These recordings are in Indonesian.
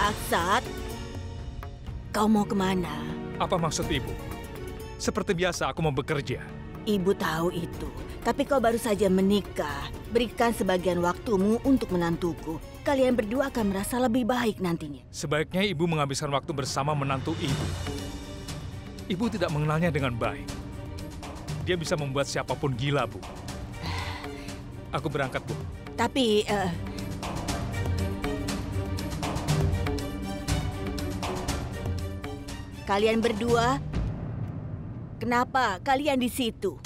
Aksat, kau mau kemana? Apa maksud ibu? Seperti biasa aku mau bekerja. Ibu tahu itu, tapi kau baru saja menikah. Berikan sebagian waktumu untuk menantuku. Kalian berdua akan merasa lebih baik nantinya. Sebaiknya ibu menghabiskan waktu bersama menantu ibu. Ibu tidak mengenalnya dengan baik. Dia bisa membuat siapapun gila, Bu. Aku berangkat, Bu. Tapi, kalian berdua, kenapa kalian di situ?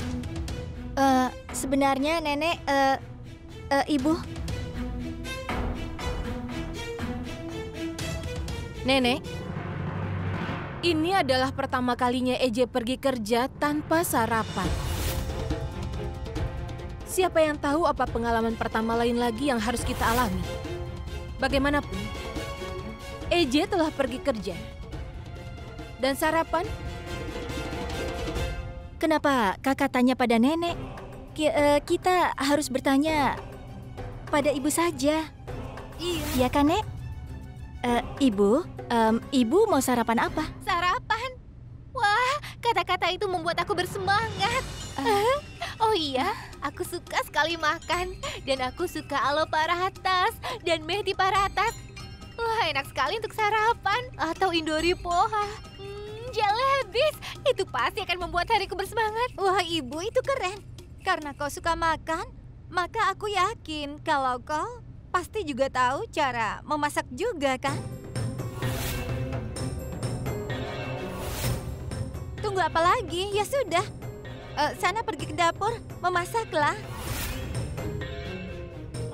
Sebenarnya Nenek, Ibu. Nenek, ini adalah pertama kalinya EJ pergi kerja tanpa sarapan. Siapa yang tahu apa pengalaman pertama lain lagi yang harus kita alami? Bagaimanapun, EJ telah pergi kerja. Dan sarapan? Kenapa kakak tanya pada Nenek? Kita harus bertanya pada Ibu saja. Iya. Iya kan, Nek? Ibu, Ibu mau sarapan apa? Sarapan? Wah, kata-kata itu membuat aku bersemangat. Oh iya, aku suka sekali makan. Dan aku suka alo paratas dan Mehdi paratas. Wah, enak sekali untuk sarapan. Atau Indomie poha. Jalebis, itu pasti akan membuat hariku bersemangat. Wah, Ibu itu keren. Karena kau suka makan, maka aku yakin kalau kau pasti juga tahu cara memasak juga, kan? Tunggu apa lagi? Ya sudah. Sana pergi ke dapur, memasaklah.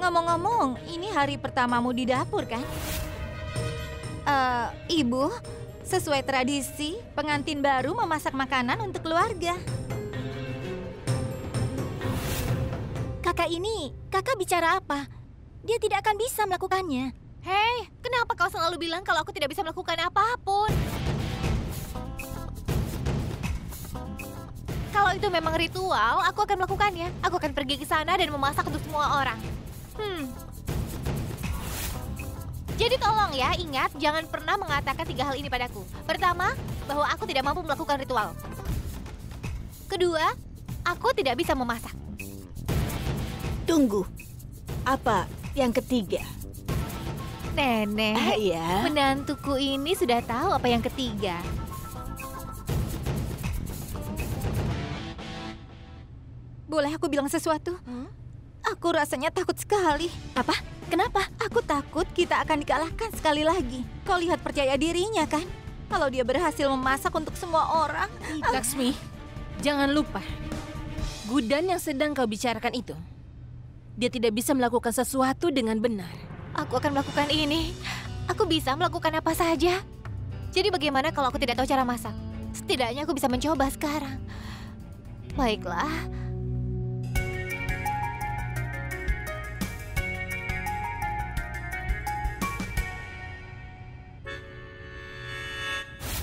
Ngomong-ngomong, ini hari pertamamu di dapur, kan? Ibu, sesuai tradisi, pengantin baru memasak makanan untuk keluarga. Kakak bicara apa? Dia tidak akan bisa melakukannya. Hei, kenapa kau selalu bilang kalau aku tidak bisa melakukan apapun? Kalau itu memang ritual, aku akan melakukannya. Aku akan pergi ke sana dan memasak untuk semua orang. Jadi tolong ya, ingat jangan pernah mengatakan 3 hal ini padaku. Pertama, bahwa aku tidak mampu melakukan ritual. Kedua, aku tidak bisa memasak. Tunggu, apa yang ketiga? Nenek, Iya. menantuku ini sudah tahu apa yang ketiga. Boleh aku bilang sesuatu? Aku rasanya takut sekali. Apa? Kenapa? Aku takut kita akan dikalahkan sekali lagi. Kau lihat percaya dirinya, kan? Kalau dia berhasil memasak untuk semua orang. Laksmi, jangan lupa. Gudan yang sedang kau bicarakan itu, dia tidak bisa melakukan sesuatu dengan benar. Aku akan melakukan ini. Aku bisa melakukan apa saja. Jadi bagaimana kalau aku tidak tahu cara masak? Setidaknya aku bisa mencoba sekarang. Baiklah.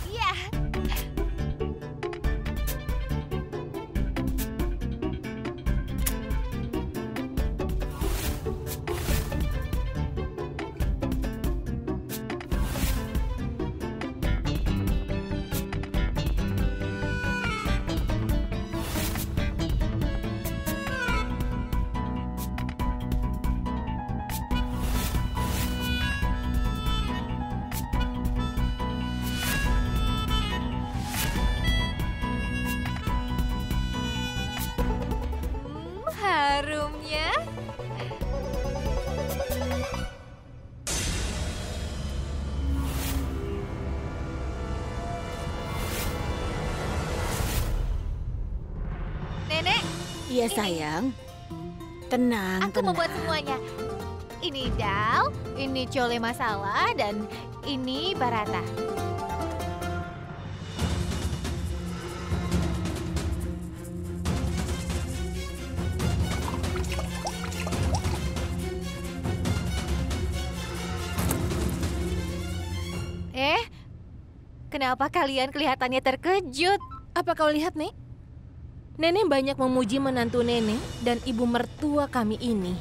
Iya. Harumnya. Nenek, Iya sayang. Tenang, aku tenang. membuat semuanya. Ini dal, ini cole masala, dan ini barata. Kenapa kalian kelihatannya terkejut? Apa kau lihat, Nek? Nenek banyak memuji menantu nenek dan ibu mertua kami ini.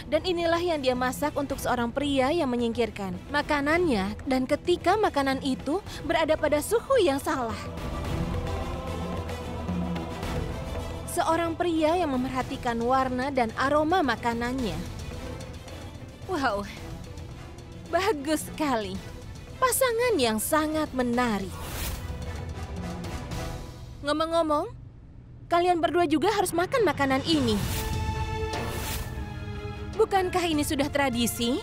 Dan inilah yang dia masak untuk seorang pria yang menyingkirkan makanannya dan ketika makanan itu berada pada suhu yang salah. Seorang pria yang memerhatikan warna dan aroma makanannya. Wow, bagus sekali. Pasangan yang sangat menarik. Ngomong-ngomong, kalian berdua juga harus makan makanan ini. Bukankah ini sudah tradisi?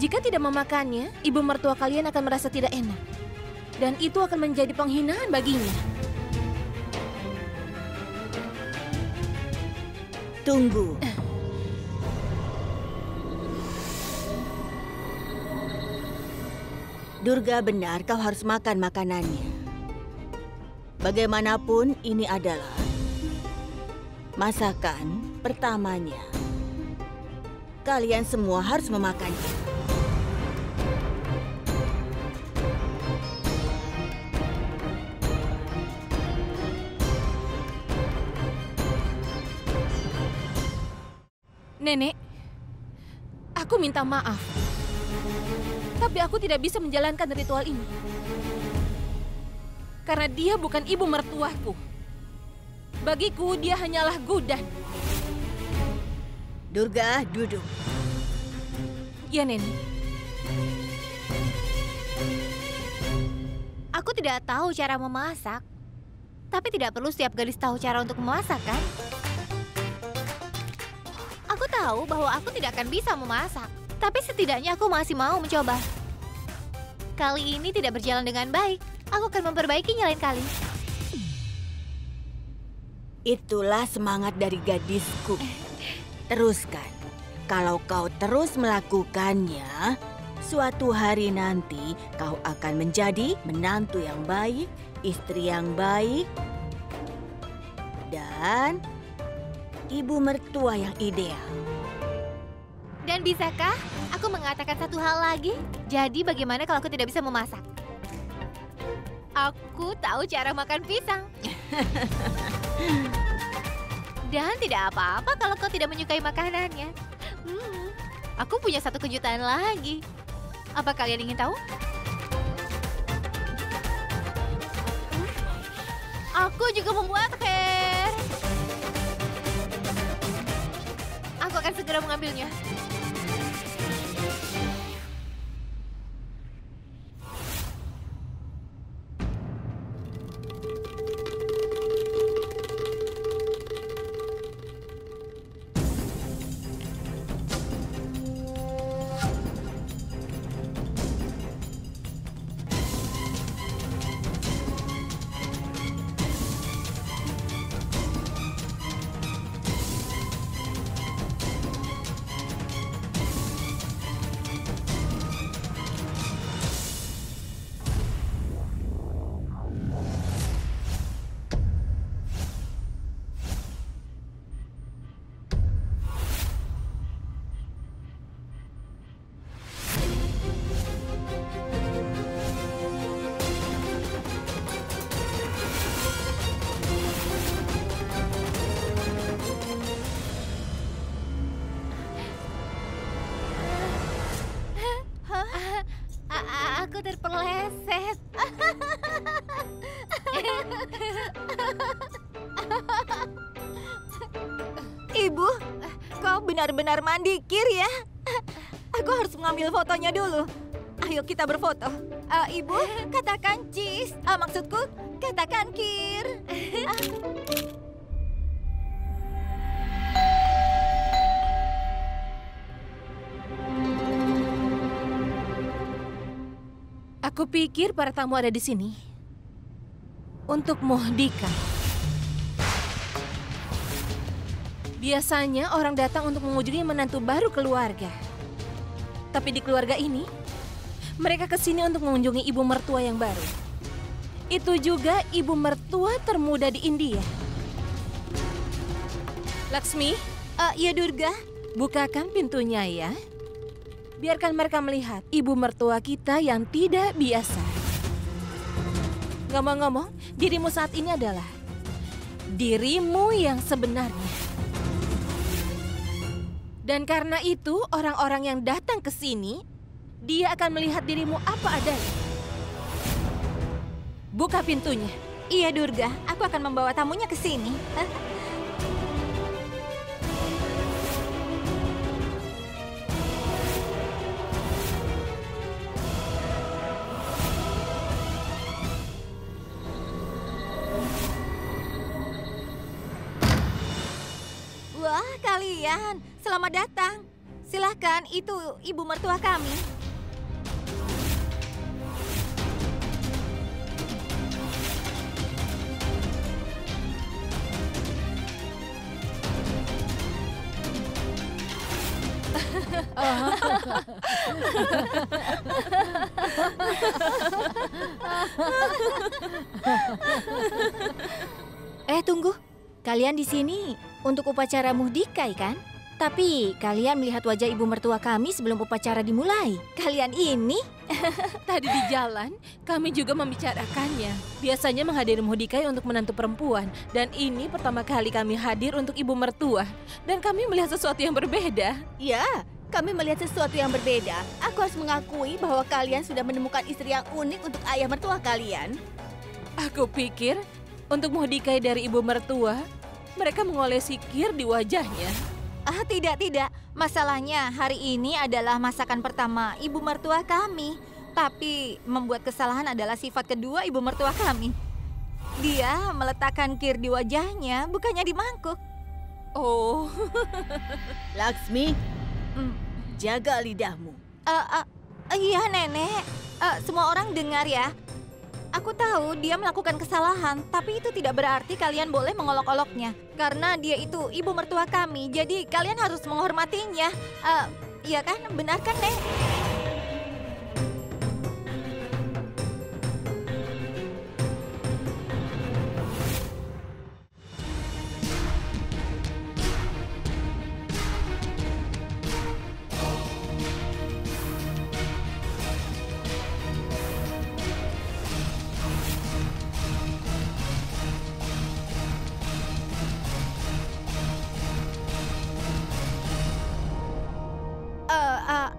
Jika tidak memakannya, ibu mertua kalian akan merasa tidak enak. Dan itu akan menjadi penghinaan baginya. Tunggu. Durga benar, kau harus makan makanannya. Bagaimanapun ini adalah masakan pertamanya. Kalian semua harus memakannya. Nenek, aku minta maaf. Tapi aku tidak bisa menjalankan ritual ini. Karena dia bukan ibu mertuaku. Bagiku dia hanyalah Gudan. Durga, duduk. Ya, Nenek. Aku tidak tahu cara memasak. Tapi tidak perlu setiap gadis tahu cara untuk memasak, kan? Aku tahu bahwa aku tidak akan bisa memasak. Tapi setidaknya aku masih mau mencoba. Kali ini tidak berjalan dengan baik. Aku akan memperbaikinya lain kali. Itulah semangat dari gadisku. Teruskan. Kalau kau terus melakukannya, suatu hari nanti kau akan menjadi menantu yang baik, istri yang baik, dan ibu mertua yang ideal. Dan bisakah aku mengatakan satu hal lagi? Jadi bagaimana kalau aku tidak bisa memasak? Aku tahu cara makan pisang. Dan tidak apa-apa kalau kau tidak menyukai makanannya. Aku punya satu kejutan lagi. Apa kalian ingin tahu? Aku juga membuat kue. Aku akan segera mengambilnya. Aku terpeleset. Ibu, kau benar-benar mandikir ya. Aku harus mengambil fotonya dulu. Ayo kita berfoto. Ibu, katakan cheese. Maksudku, katakan kir. Aku pikir para tamu ada di sini untuk Mohdika. Biasanya orang datang untuk mengunjungi menantu baru keluarga. Tapi di keluarga ini, mereka kesini untuk mengunjungi ibu mertua yang baru. Itu juga ibu mertua termuda di India. Laksmi, Ya Durga. bukakan pintunya ya. Biarkan mereka melihat ibu mertua kita yang tidak biasa. Dan karena itu, orang-orang yang datang ke sini, dia akan melihat dirimu apa adanya. Buka pintunya. Iya, Durga. Aku akan membawa tamunya ke sini. Wah, kalian. Selamat datang. Silahkan, itu ibu mertua kami. Tunggu. Kalian di sini untuk upacara muhdikai, kan? Tapi kalian melihat wajah ibu mertua kami sebelum upacara dimulai. Kalian ini? Tadi di jalan, kami juga membicarakannya. Biasanya menghadiri muhdikai untuk menantu perempuan. Dan ini pertama kali kami hadir untuk ibu mertua. Dan kami melihat sesuatu yang berbeda. Ya, kami melihat sesuatu yang berbeda. Aku harus mengakui bahwa kalian sudah menemukan istri yang unik untuk ayah mertua kalian. Aku pikir untuk muhdikai dari ibu mertua, mereka mengolesi kir di wajahnya. Tidak. Masalahnya hari ini adalah masakan pertama ibu mertua kami. Tapi membuat kesalahan adalah sifat kedua ibu mertua kami. Dia meletakkan kir di wajahnya, bukannya di mangkuk. Oh, Laksmi, jaga lidahmu. Iya, Nenek. Semua orang dengar ya. Aku tahu dia melakukan kesalahan, tapi itu tidak berarti kalian boleh mengolok-oloknya. Karena dia itu ibu mertua kami, jadi kalian harus menghormatinya. Iya kan? Benar kan, Nek?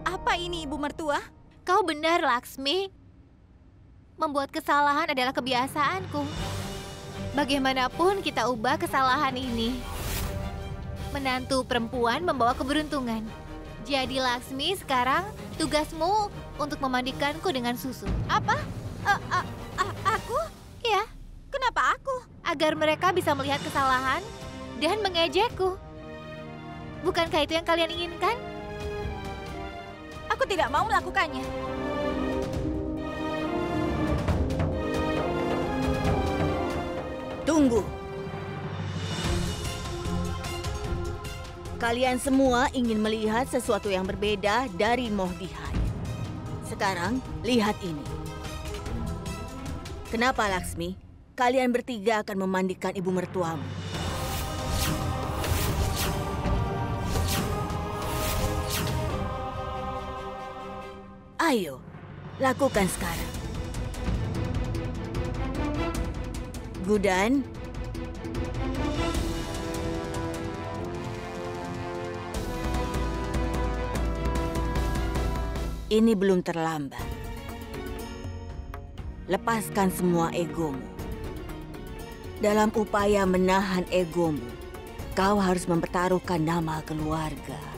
Apa ini ibu mertua? Kau benar, Laksmi. Membuat kesalahan adalah kebiasaanku. Bagaimanapun kita ubah kesalahan ini. Menantu perempuan membawa keberuntungan. Jadi Laksmi, sekarang tugasmu untuk memandikanku dengan susu. Apa? Aku? Ya, Kenapa aku? agar mereka bisa melihat kesalahan dan mengejekku. Bukankah itu yang kalian inginkan? Aku tidak mau melakukannya. Tunggu. Kalian semua ingin melihat sesuatu yang berbeda dari Mohdihai. Sekarang, lihat ini. Kenapa, Laksmi? Kalian bertiga akan memandikan ibu mertuamu. Ayo, lakukan sekarang. Gudan, ini belum terlambat. Lepaskan semua egomu. Dalam upaya menahan egomu, kau harus mempertaruhkan nama keluarga.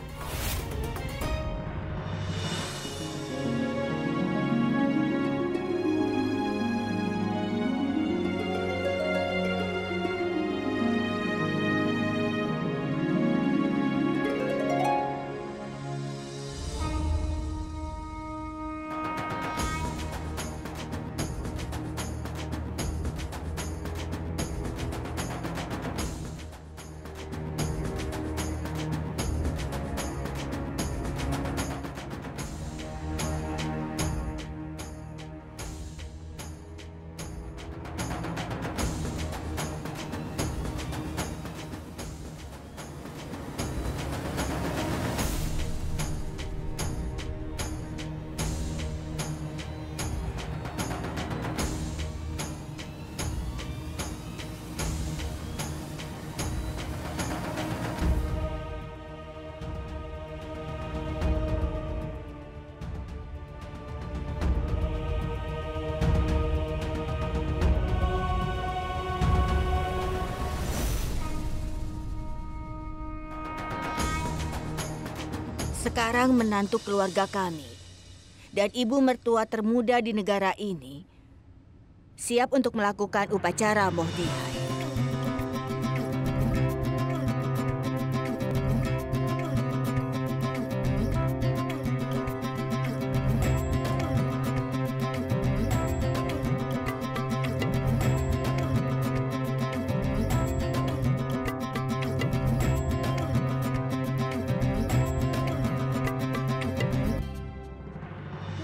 sekarang menantu keluarga kami dan ibu mertua termuda di negara ini siap untuk melakukan upacara Mohdihai.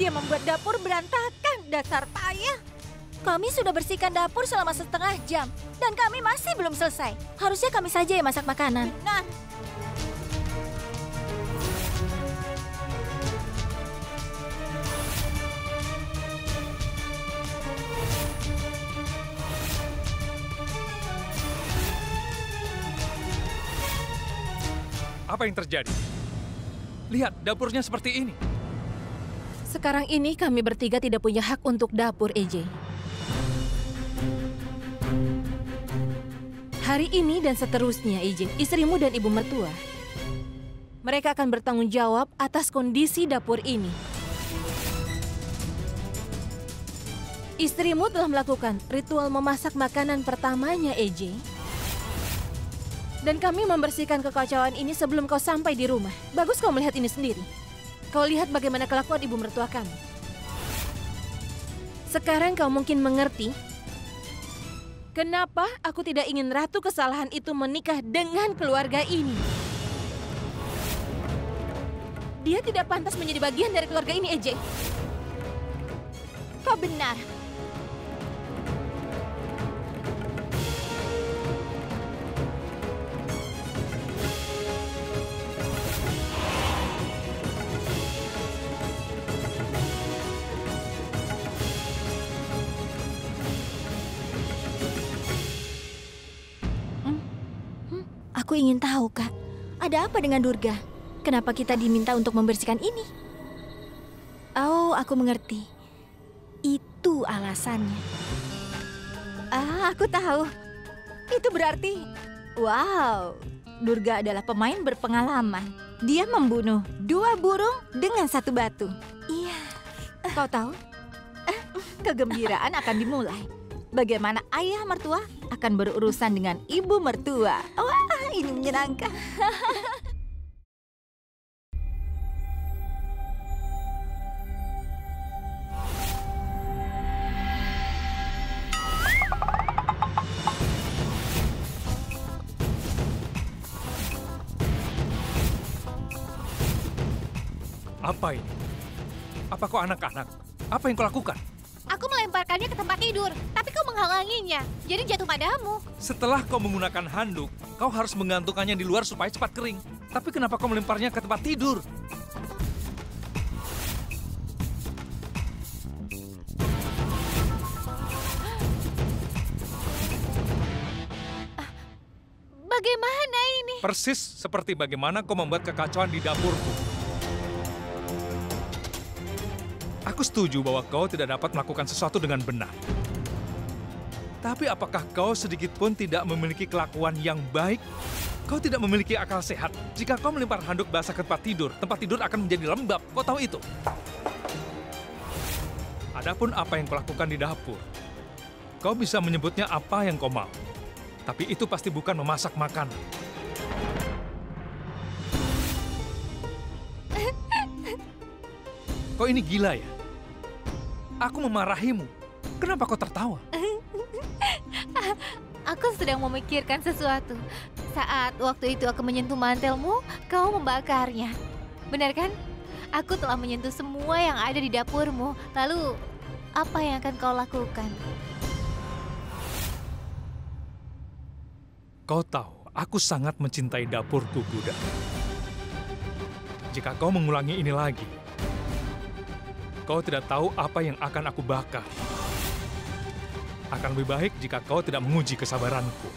Dia membuat dapur berantakan, dasar payah. Kami sudah bersihkan dapur selama setengah jam dan kami masih belum selesai. Harusnya kami saja yang masak makanan. Nah, Apa yang terjadi? Lihat, dapurnya seperti ini. Sekarang ini kami bertiga tidak punya hak untuk dapur, EJ. Hari ini dan seterusnya, EJ, istrimu dan ibu mertua, mereka akan bertanggung jawab atas kondisi dapur ini. Istrimu telah melakukan ritual memasak makanan pertamanya, EJ. Dan kami membersihkan kekacauan ini sebelum kau sampai di rumah. Bagus kau melihat ini sendiri. Kau lihat bagaimana kelakuan ibu mertua kamu. Sekarang kau mungkin mengerti kenapa aku tidak ingin ratu kesalahan itu menikah dengan keluarga ini. Dia tidak pantas menjadi bagian dari keluarga ini, EJ. kau benar. Aku ingin tahu, Kak. Ada apa dengan Durga? Kenapa kita diminta untuk membersihkan ini? Oh, aku mengerti. Itu alasannya. Ah, aku tahu. Itu berarti, wow, Durga adalah pemain berpengalaman. Dia membunuh 2 burung dengan 1 batu. Iya. Kau tahu? Kegembiraan akan dimulai. Bagaimana ayah mertua akan berurusan dengan ibu mertua. Wah, ini menyenangkan. Apa ini? Apa kau anak-anak? Apa yang kau lakukan? Aku melemparkannya ke tempat tidur, tapi kau menghalanginya. Jadi jatuh padamu. Setelah kau menggunakan handuk, kau harus menggantungkannya di luar supaya cepat kering. Tapi kenapa kau melemparnya ke tempat tidur? Bagaimana ini? Persis seperti bagaimana kau membuat kekacauan di dapurku. Aku setuju bahwa kau tidak dapat melakukan sesuatu dengan benar. Tapi apakah kau sedikit pun tidak memiliki kelakuan yang baik? Kau tidak memiliki akal sehat. Jika kau melempar handuk basah ke tempat tidur akan menjadi lembab. Kau tahu itu? Adapun apa yang kau lakukan di dapur, kau bisa menyebutnya apa yang kau mau. Tapi itu pasti bukan memasak makanan. Kau ini gila ya? Aku memarahimu. Kenapa kau tertawa? Aku sedang memikirkan sesuatu. Saat waktu itu aku menyentuh mantelmu, kau membakarnya. Benar kan? Aku telah menyentuh semua yang ada di dapurmu. Lalu, apa yang akan kau lakukan? Kau tahu, aku sangat mencintai dapurku, Guda. Jika kau mengulangi ini lagi, kau tidak tahu apa yang akan aku bakar. Akan lebih baik jika kau tidak menguji kesabaranku.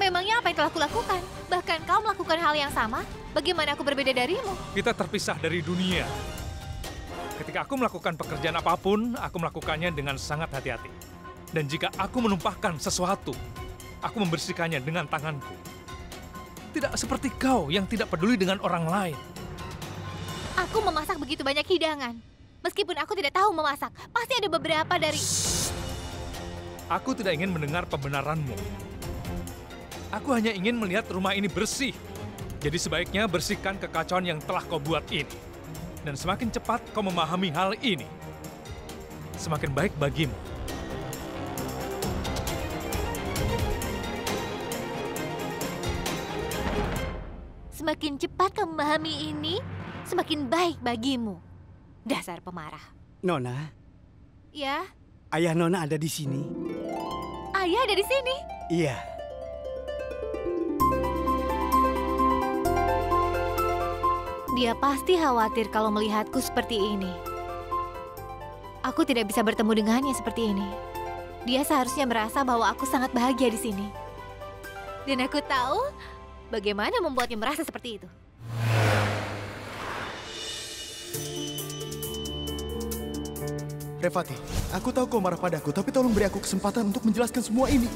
Memangnya apa yang telah kulakukan? Bahkan kau melakukan hal yang sama? Bagaimana aku berbeda darimu? Kita terpisah dari dunia. Ketika aku melakukan pekerjaan apapun, aku melakukannya dengan sangat hati-hati. Dan jika aku menumpahkan sesuatu, aku membersihkannya dengan tanganku. tidak seperti kau yang tidak peduli dengan orang lain. Aku memasak begitu banyak hidangan. Meskipun aku tidak tahu memasak, pasti ada beberapa dari... Aku tidak ingin mendengar pembenaranmu. Aku hanya ingin melihat rumah ini bersih. Jadi sebaiknya bersihkan kekacauan yang telah kau buat ini. Dan semakin cepat kau memahami hal ini, semakin baik bagimu. Semakin cepat kamu memahami ini, semakin baik bagimu. Dasar pemarah. Nona, Ya, ayah Nona ada di sini. ayah ada di sini. Iya. Dia pasti khawatir kalau melihatku seperti ini. Aku tidak bisa bertemu dengannya seperti ini. Dia seharusnya merasa bahwa aku sangat bahagia di sini. Dan aku tahu bagaimana membuatnya merasa seperti itu. Revati, aku tahu kau marah padaku, tapi tolong beri aku kesempatan untuk menjelaskan semua ini.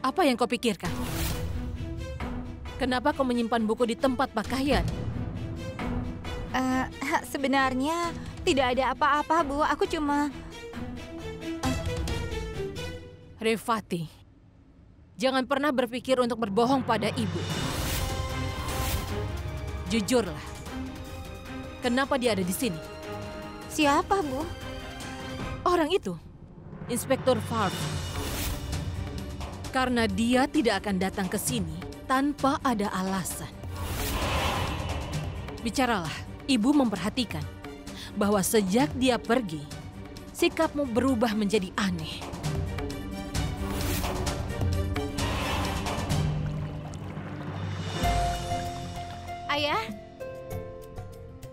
Apa yang kau pikirkan? Kenapa kau menyimpan buku di tempat pakaian? Sebenarnya tidak ada apa-apa, Bu. Aku cuma... Revati, jangan pernah berpikir untuk berbohong pada ibu. Jujurlah, kenapa dia ada di sini? Siapa, Bu? Orang itu, Inspektur Farf. Karena dia tidak akan datang ke sini tanpa ada alasan. Bicaralah, ibu memperhatikan bahwa sejak dia pergi, sikapmu berubah menjadi aneh. Ayah,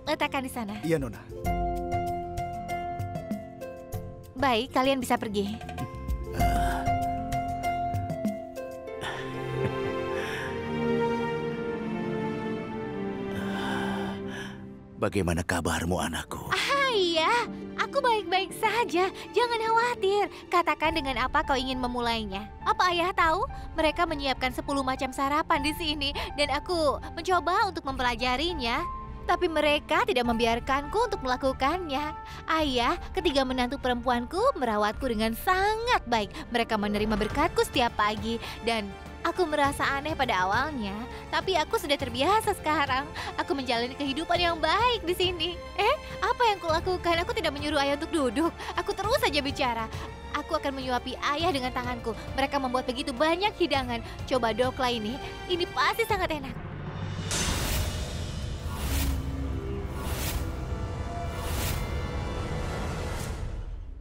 letakkan di sana. Iya, Nona. Baik, kalian bisa pergi. Bagaimana kabarmu, anakku? Ayah, aku baik-baik saja. Jangan khawatir. Katakan dengan apa kau ingin memulainya. Apa ayah tahu? Mereka menyiapkan 10 macam sarapan di sini. Dan aku mencoba untuk mempelajarinya. Tapi mereka tidak membiarkanku untuk melakukannya. Ayah, ketiga menantu perempuanku merawatku dengan sangat baik. Mereka menerima berkatku setiap pagi. Dan aku merasa aneh pada awalnya, tapi aku sudah terbiasa sekarang. Aku menjalani kehidupan yang baik di sini. Apa yang kulakukan? Aku tidak menyuruh ayah untuk duduk. Aku terus saja bicara. Aku akan menyuapi ayah dengan tanganku. Mereka membuat begitu banyak hidangan. Coba dokla ini pasti sangat enak.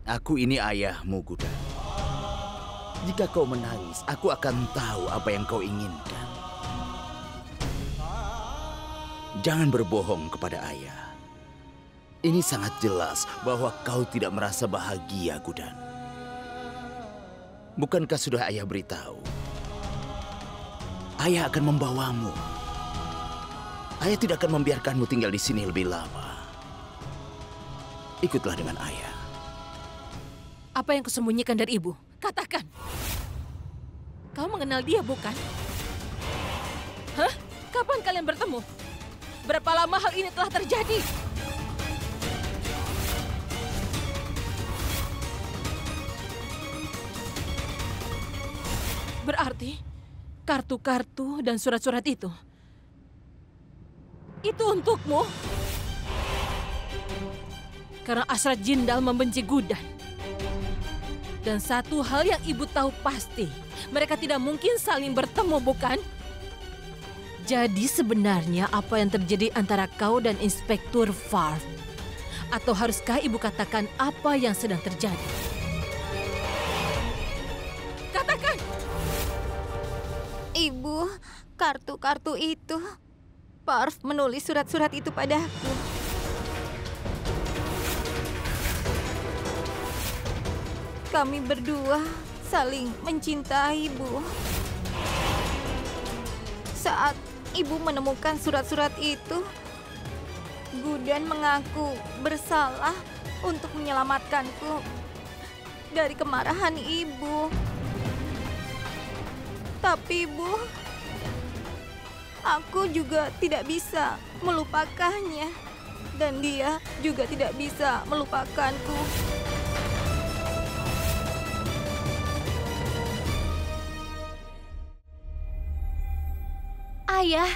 Aku ini ayahmu, Gudan. Jika kau menangis, aku akan tahu apa yang kau inginkan. Jangan berbohong kepada ayah. Ini sangat jelas bahwa kau tidak merasa bahagia, Gudan. Bukankah sudah ayah beritahu? Ayah akan membawamu. Ayah tidak akan membiarkanmu tinggal di sini lebih lama. Ikutlah dengan ayah. Apa yang kusembunyikan dari ibu? Katakan. Kau mengenal dia, bukan? Hah? Kapan kalian bertemu? Berapa lama hal ini telah terjadi? Berarti kartu-kartu dan surat-surat itu untukmu? Karena Asrat Jindal membenci Gudan. Dan satu hal yang ibu tahu pasti, mereka tidak mungkin saling bertemu, bukan? Jadi sebenarnya apa yang terjadi antara kau dan Inspektur Farf? Atau haruskah ibu katakan apa yang sedang terjadi? Katakan! Ibu, kartu-kartu itu. Farf menulis surat-surat itu padaku. Kami berdua saling mencintai, Bu. Saat Ibu menemukan surat-surat itu, Gudan mengaku bersalah untuk menyelamatkanku dari kemarahan ibu. Tapi Bu, aku juga tidak bisa melupakannya. Dan dia juga tidak bisa melupakanku. Ayah,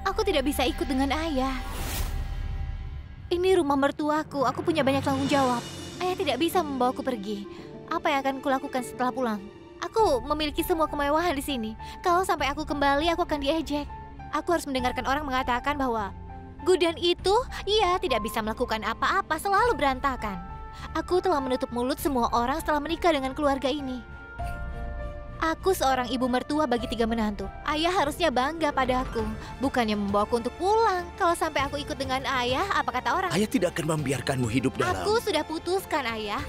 aku tidak bisa ikut dengan ayah. Ini rumah mertuaku, aku punya banyak tanggung jawab. Ayah tidak bisa membawaku pergi. Apa yang akan kulakukan setelah pulang? Aku memiliki semua kemewahan di sini. Kalau sampai aku kembali, aku akan diejek. Aku harus mendengarkan orang mengatakan bahwa Gudan itu, ia tidak bisa melakukan apa-apa, selalu berantakan. Aku telah menutup mulut semua orang setelah menikah dengan keluarga ini. Aku seorang ibu mertua bagi 3 menantu. Ayah harusnya bangga padaku, bukannya membawaku untuk pulang. Kalau sampai aku ikut dengan ayah, apa kata orang? Ayah tidak akan membiarkanmu hidup dalam... Aku sudah putuskan, ayah.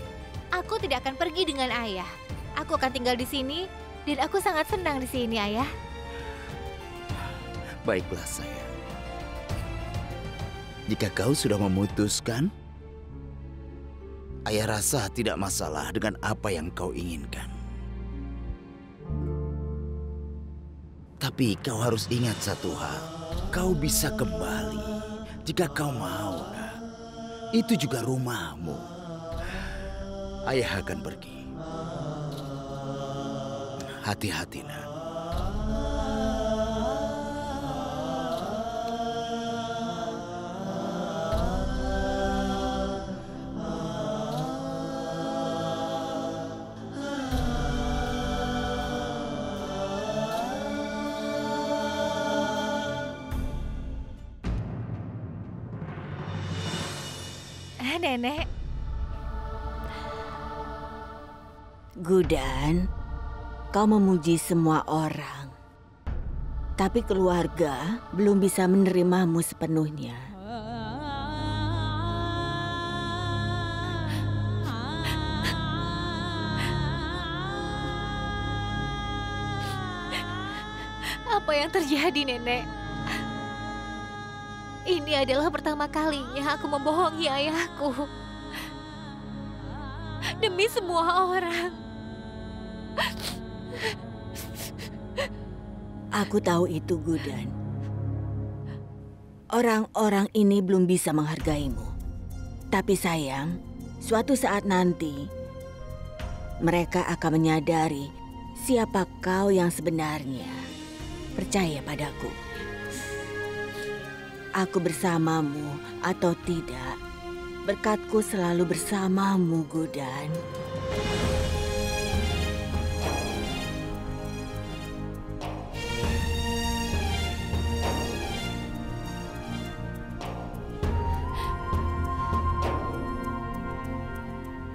Aku tidak akan pergi dengan ayah. Aku akan tinggal di sini, dan aku sangat senang di sini, ayah. Baiklah, sayang. Jika kau sudah memutuskan, ayah rasa tidak masalah dengan apa yang kau inginkan. Tapi kau harus ingat satu hal, kau bisa kembali jika kau mau, nak. Itu juga rumahmu. Ayah akan pergi. Hati-hati, nak. Nenek. Gudan, kau memuji semua orang. Tapi keluarga belum bisa menerimamu sepenuhnya. Apa yang terjadi, Nenek? Ini adalah pertama kalinya aku membohongi ayahku. Demi semua orang. Aku tahu itu, Gudan. Orang-orang ini belum bisa menghargaimu. Tapi sayang, suatu saat nanti mereka akan menyadari siapa kau yang sebenarnya. Percaya padaku. Aku bersamamu atau tidak, berkatku selalu bersamamu, Gudan.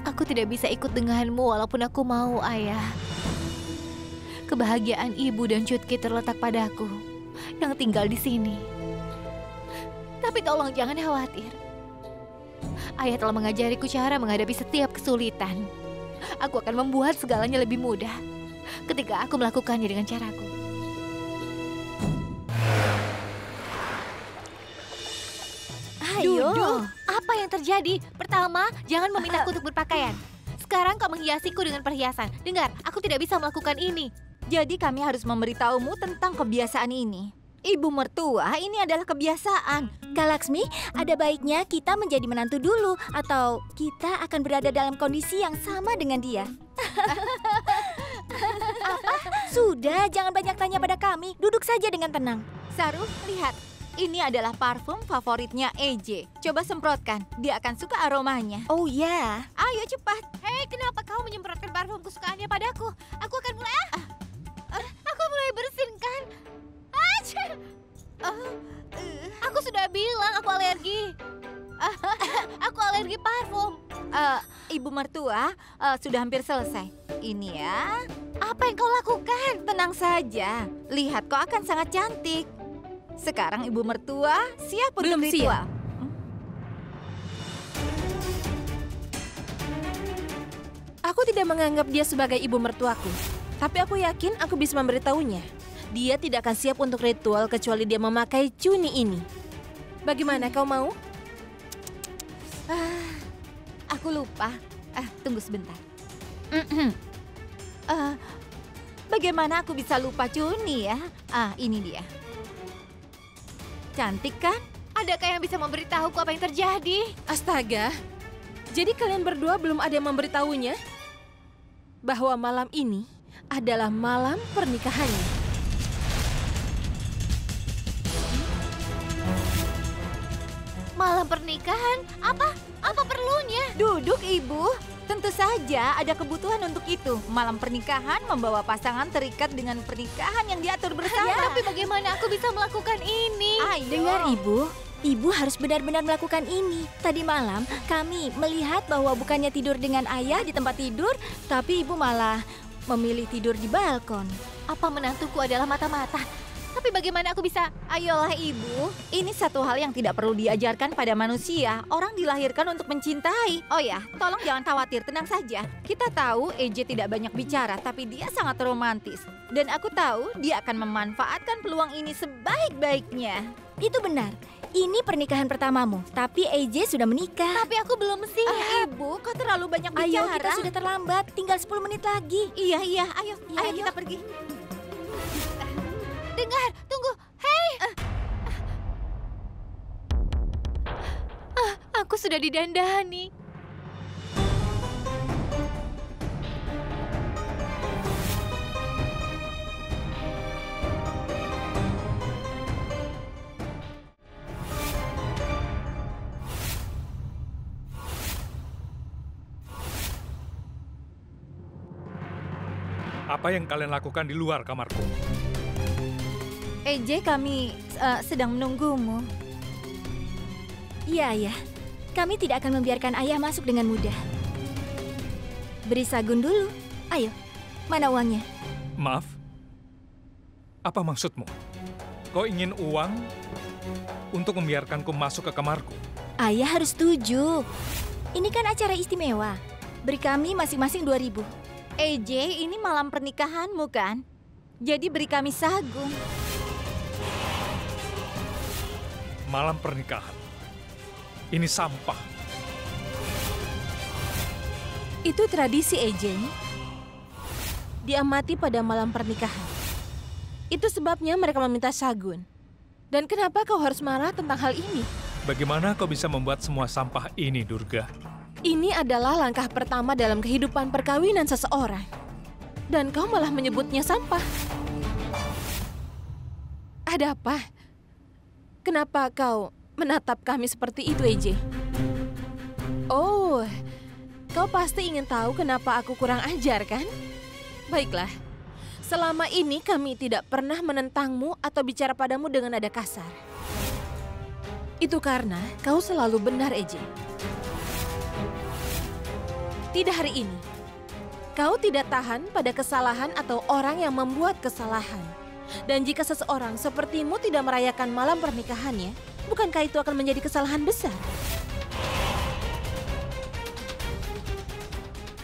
Aku tidak bisa ikut denganmu walaupun aku mau, ayah. Kebahagiaan ibu dan Cutki terletak padaku yang tinggal di sini. Tapi tolong jangan khawatir. Ayah telah mengajariku cara menghadapi setiap kesulitan. Aku akan membuat segalanya lebih mudah ketika aku melakukannya dengan caraku. Ayo. Apa yang terjadi? Pertama, jangan memintaku untuk berpakaian. Sekarang kau menghiasiku dengan perhiasan. Dengar, aku tidak bisa melakukan ini. Jadi kami harus memberitahumu tentang kebiasaan ini. Ibu mertua, ini adalah kebiasaan. Kak Laksmi, ada baiknya kita menjadi menantu dulu atau kita akan berada dalam kondisi yang sama dengan dia. Apa? Sudah, jangan banyak tanya pada kami. Duduk saja dengan tenang. Saru, lihat. Ini adalah parfum favoritnya EJ. Coba semprotkan, dia akan suka aromanya. Oh ya. Ayo cepat. Hei, kenapa kau menyemprotkan parfum kesukaannya padaku? Aku akan mulai... Aku mulai bersinkan. Aku sudah bilang aku alergi. Aku alergi parfum. Ibu mertua sudah hampir selesai. Ini ya. Apa yang kau lakukan? Tenang saja. Lihat, kau akan sangat cantik. Sekarang ibu mertua siap untuk ritual. Aku tidak menganggap dia sebagai ibu mertuaku. Tapi aku yakin aku bisa memberitahunya. Dia tidak akan siap untuk ritual kecuali dia memakai cuni ini. Bagaimana kau mau? Aku lupa. Tunggu sebentar. Bagaimana aku bisa lupa Chunni ya? Ini dia. Cantik kan? Adakah yang bisa memberitahuku apa yang terjadi? Astaga, jadi kalian berdua belum ada yang memberitahunya bahwa malam ini adalah malam pernikahannya. Malam pernikahan? Apa perlunya? Duduk, Ibu. Tentu saja ada kebutuhan untuk itu. Malam pernikahan membawa pasangan terikat dengan pernikahan yang diatur bersama. Tapi bagaimana aku bisa melakukan ini? Ayo. Dengar Ibu, Ibu harus benar-benar melakukan ini. Tadi malam kami melihat bahwa bukannya tidur dengan ayah di tempat tidur, tapi Ibu malah memilih tidur di balkon. Apa menantuku adalah mata-mata? Tapi bagaimana aku bisa? Ayolah Ibu, ini satu hal yang tidak perlu diajarkan pada manusia. Orang dilahirkan untuk mencintai. Oh ya, tolong jangan khawatir, tenang saja. Kita tahu EJ tidak banyak bicara, tapi dia sangat romantis. Dan aku tahu dia akan memanfaatkan peluang ini sebaik-baiknya. Itu benar. Ini pernikahan pertamamu, tapi AJ sudah menikah. Tapi aku belum siap. Ibu, kau terlalu banyak bicara. Ayo, kita sudah terlambat. Tinggal 10 menit lagi. Iya, ayo kita pergi. Dengar, tunggu. Hei! Aku sudah didandani. Apa yang kalian lakukan di luar kamarku? EJ, kami sedang menunggumu. Iya, Ayah. Kami tidak akan membiarkan Ayah masuk dengan mudah. Beri Sagun dulu. Ayo, mana uangnya? Maaf, apa maksudmu? Kau ingin uang untuk membiarkanku masuk ke kamarku? Ayah harus setuju. Ini kan acara istimewa. Beri kami masing-masing 2.000. EJ, ini malam pernikahanmu kan? Jadi beri kami Sagun. Malam pernikahan. Ini sampah. Itu tradisi AJ. Diamati pada malam pernikahan. Itu sebabnya mereka meminta Sagun. Dan kenapa kau harus marah tentang hal ini? Bagaimana kau bisa membuat semua sampah ini, Durga? Ini adalah langkah pertama dalam kehidupan perkawinan seseorang. Dan kau malah menyebutnya sampah. Ada apa? Kenapa kau menatap kami seperti itu, AJ? Oh, kau pasti ingin tahu kenapa aku kurang ajar, kan? Baiklah, selama ini kami tidak pernah menentangmu atau bicara padamu dengan nada kasar. Itu karena kau selalu benar, AJ. Tidak hari ini. Kau tidak tahan pada kesalahan atau orang yang membuat kesalahan. Dan jika seseorang sepertimu tidak merayakan malam pernikahannya, bukankah itu akan menjadi kesalahan besar?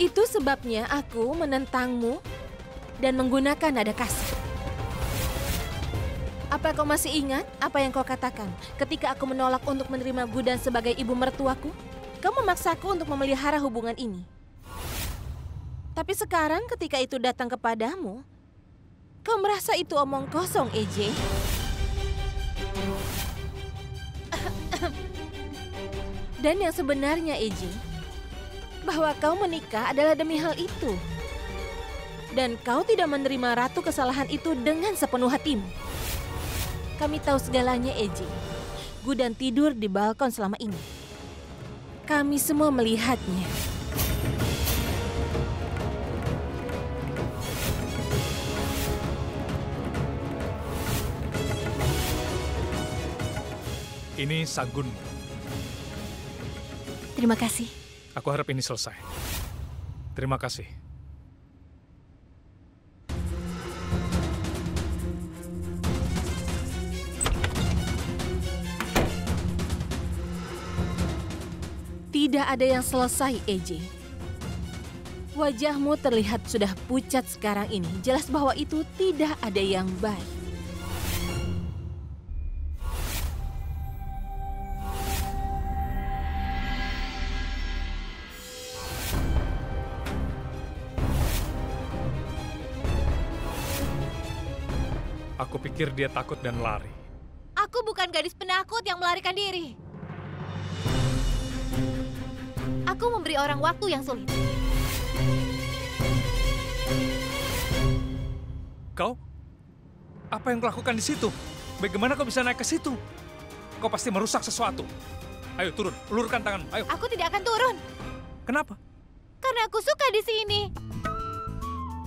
Itu sebabnya aku menentangmu dan menggunakan nada kasar. Apa kau masih ingat apa yang kau katakan ketika aku menolak untuk menerima Gudan sebagai ibu mertuaku? Kau memaksaku untuk memelihara hubungan ini. Tapi sekarang ketika itu datang kepadamu, kau merasa itu omong kosong, EJ. Dan yang sebenarnya, EJ, bahwa kau menikah adalah demi hal itu. Dan kau tidak menerima ratu kesalahan itu dengan sepenuh hatimu. Kami tahu segalanya, EJ. Gudan tidur di balkon selama ini. Kami semua melihatnya. Ini Sagun. Terima kasih. Aku harap ini selesai. Terima kasih. Tidak ada yang selesai, EJ. Wajahmu terlihat sudah pucat sekarang ini. Jelas bahwa itu tidak ada yang baik. Aku pikir dia takut dan lari. Aku bukan gadis penakut yang melarikan diri. Aku memberi orang waktu yang sulit. Kau? Apa yang kau lakukan di situ? Bagaimana kau bisa naik ke situ? Kau pasti merusak sesuatu. Ayo turun, ulurkan tanganmu. Ayo. Aku tidak akan turun. Kenapa? Karena aku suka di sini.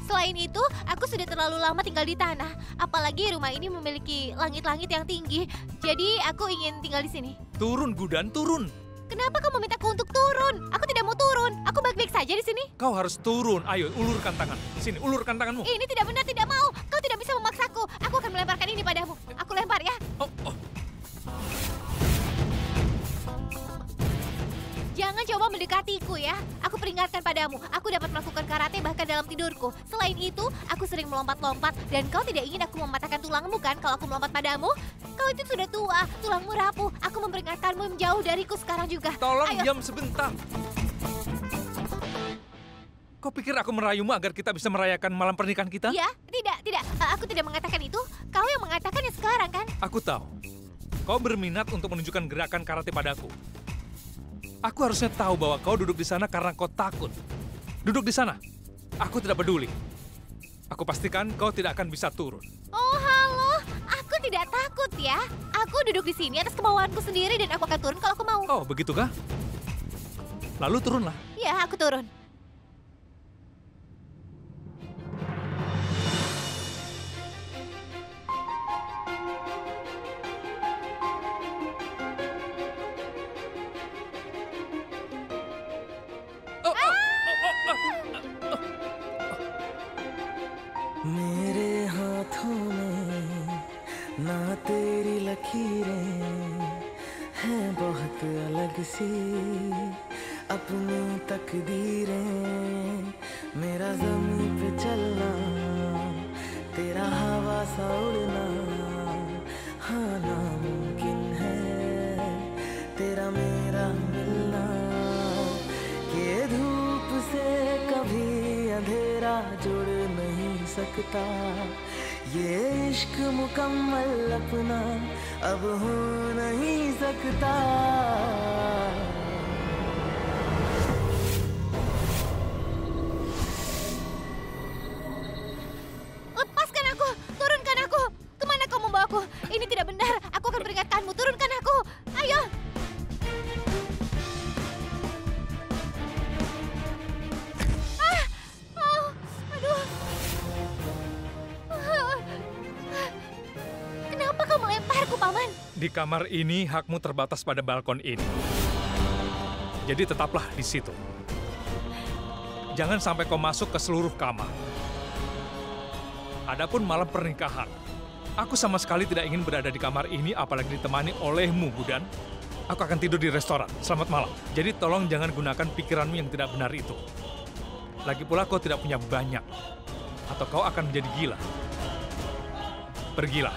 Selain itu, aku sudah terlalu lama tinggal di tanah. Apalagi rumah ini memiliki langit-langit yang tinggi. Jadi aku ingin tinggal di sini. Turun, Gudan, turun. Kenapa kamu memintaku untuk turun? Aku tidak mau turun. Aku baik-baik saja di sini. Kau harus turun. Ayo, ulurkan tangan. Sini, ulurkan tanganmu. Ini tidak benar, tidak mau. Kau tidak bisa memaksaku. Aku akan melemparkan ini padamu. Aku lempar ya. Oh. Jangan coba mendekatiku ya. Aku peringatkan padamu, aku dapat melakukan karate bahkan dalam tidurku. Selain itu, aku sering melompat-lompat dan kau tidak ingin aku mematahkan tulangmu kan kalau aku melompat padamu? Kau itu sudah tua, tulangmu rapuh. Aku memperingatkanmu menjauh dariku sekarang juga. Tolong Ayo. diam sebentar. Kau pikir aku merayumu agar kita bisa merayakan malam pernikahan kita? Ya, tidak. Aku tidak mengatakan itu. Kau yang mengatakannya sekarang kan? Aku tahu. Kau berminat untuk menunjukkan gerakan karate padaku. Aku harusnya tahu bahwa kau duduk di sana karena kau takut. Duduk di sana. Aku tidak peduli. Aku pastikan kau tidak akan bisa turun. Oh, halo. Aku tidak takut ya. Aku duduk di sini atas kemauanku sendiri dan aku akan turun kalau aku mau. Oh, begitukah? Lalu turunlah. Ya, aku turun. मेरे हाथों में ना तेरी लकीरें हैं बहुत अलग सी अपनी तकदीरें मेरा ज़मीन पे चलना तेरा हवा सा उड़ना हाँ नामुमकिन है तेरा मेरा मिलना ये धूप से कभी अंधेरा जुड़ नहीं सकता ये इश्क मुकम्मल अपना अब हो नहीं सकता Lepaskan aku! Turunkan aku! Kemana kau membawaku? Ini tidak benar. Aku akan peringatkanmu. Turunkan aku! Ayo! Aduh! Kenapa kau melemparku, Paman? Di kamar ini hakmu terbatas pada balkon ini. Jadi tetaplah di situ. Jangan sampai kau masuk ke seluruh kamar. Adapun malam pernikahan, aku sama sekali tidak ingin berada di kamar ini apalagi ditemani olehmu, Gudan. Aku akan tidur di restoran. Selamat malam. Jadi tolong jangan gunakan pikiranmu yang tidak benar itu. Lagi pula kau tidak punya banyak. Atau kau akan menjadi gila. Pergilah.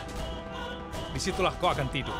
Disitulah kau akan tidur.